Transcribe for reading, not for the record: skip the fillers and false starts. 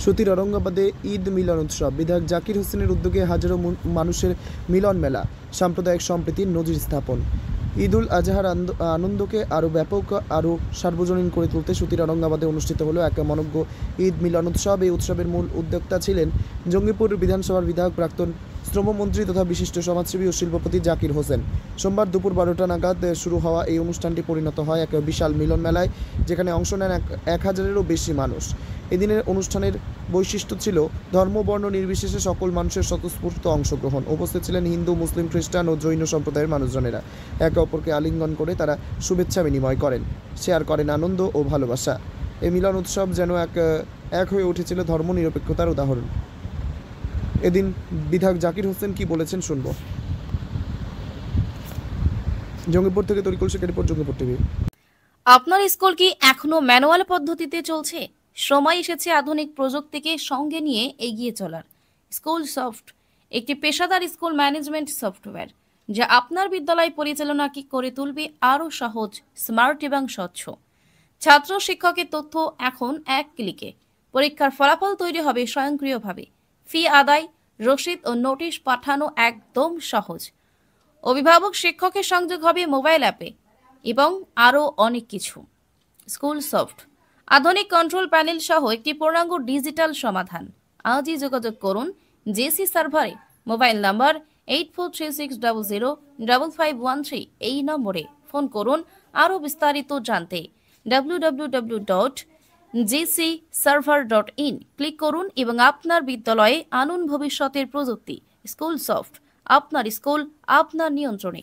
সুতির ঔরঙ্গাবাদে ঈদ মিলন উৎসব। বিধায়ক জাকির হোসেনের উদ্যোগে হাজারো মানুষের মিলন মেলা, সাম্প্রদায়িক সম্প্রীতির নজির স্থাপন। ঈদুল আজহার আনন্দকে আরও ব্যাপক আরও সার্বজনীন করে তুলতে সুতির ঔরঙ্গাবাদে অনুষ্ঠিত হলো এক মনোজ্ঞ ঈদ মিলন উৎসব। এই উৎসবের মূল উদ্যোক্তা ছিলেন জঙ্গিপুর বিধানসভার বিধায়ক, প্রাক্তন শ্রমমন্ত্রী তথা বিশিষ্ট সমাজসেবী ও শিল্পপতি জাকির হোসেন। সোমবার দুপুর 12টা নাগাদ শুরু হওয়া এই অনুষ্ঠানটি পরিণত হয় এক বিশাল মিলন মেলায়, যেখানে অংশ নেন 1000-এরও বেশি মানুষ। এদিনের অনুষ্ঠানের বৈশিষ্ট্য ছিল ধর্ম বর্ণ নির্বিশেষে সকল মানুষের স্বতঃস্ফূর্ত অংশগ্রহণ। উপস্থিত ছিলেন হিন্দু, মুসলিম, খ্রিস্টান ও জৈন সম্প্রদায়ের মানুষজনেরা। একে অপরকে আলিঙ্গন করে তারা শুভেচ্ছা বিনিময় করেন, শেয়ার করেন আনন্দ ও ভালোবাসা। এই মিলন উৎসব যেন এক হয়ে উঠেছিল ধর্মনিরপেক্ষতার উদাহরণ। এদিন বিধায়ক জাকির হোসেন কি বলেছেন শুনবো। জঙ্গিপুর থেকে তরিকুল শেখের রিপোর্ট, জঙ্গিপুর টিভি। আপনার স্কুল কি এখনো ম্যানুয়াল পদ্ধতিতে চলছে? সময় এসেছে আধুনিক প্রযুক্তিকে সঙ্গে নিয়ে এগিয়ে চলার। স্কুল সফট একটি পেশাদার স্কুল ম্যানেজমেন্ট সফটওয়্যার, যা আপনার বিদ্যালয় পরিচালনাকে করে তুলবে আরও সহজ, স্মার্ট এবং স্বচ্ছ। ছাত্র শিক্ষকের তথ্য এখন এক ক্লিকে। পরীক্ষার ফলাফল তৈরি হবে স্বয়ংক্রিয়ভাবে। ফি আদায়, রসিদ ও নোটিশ পাঠানো একদম সহজ। অভিভাবক শিক্ষকের সংযোগ হবে মোবাইল অ্যাপে এবং আরও অনেক কিছু। স্কুল সফট আধুনিক কন্ট্রোল প্যানেল সহ একটি পূর্ণাঙ্গ ডিজিটাল সমাধান। আজই যোগাযোগ করুন জেসি সার্ভারে। Mobile number 8436005513। এই নম্বরে ফোন করুন আরও বিস্তারিত জানতে। www.jcserver.in ক্লিক করুন এবং আপনার বিদ্যালয়ে আনুন ভবিষ্যতের প্রযুক্তি। স্কুল সফট, আপনার স্কুল আপনার নিয়ন্ত্রণে।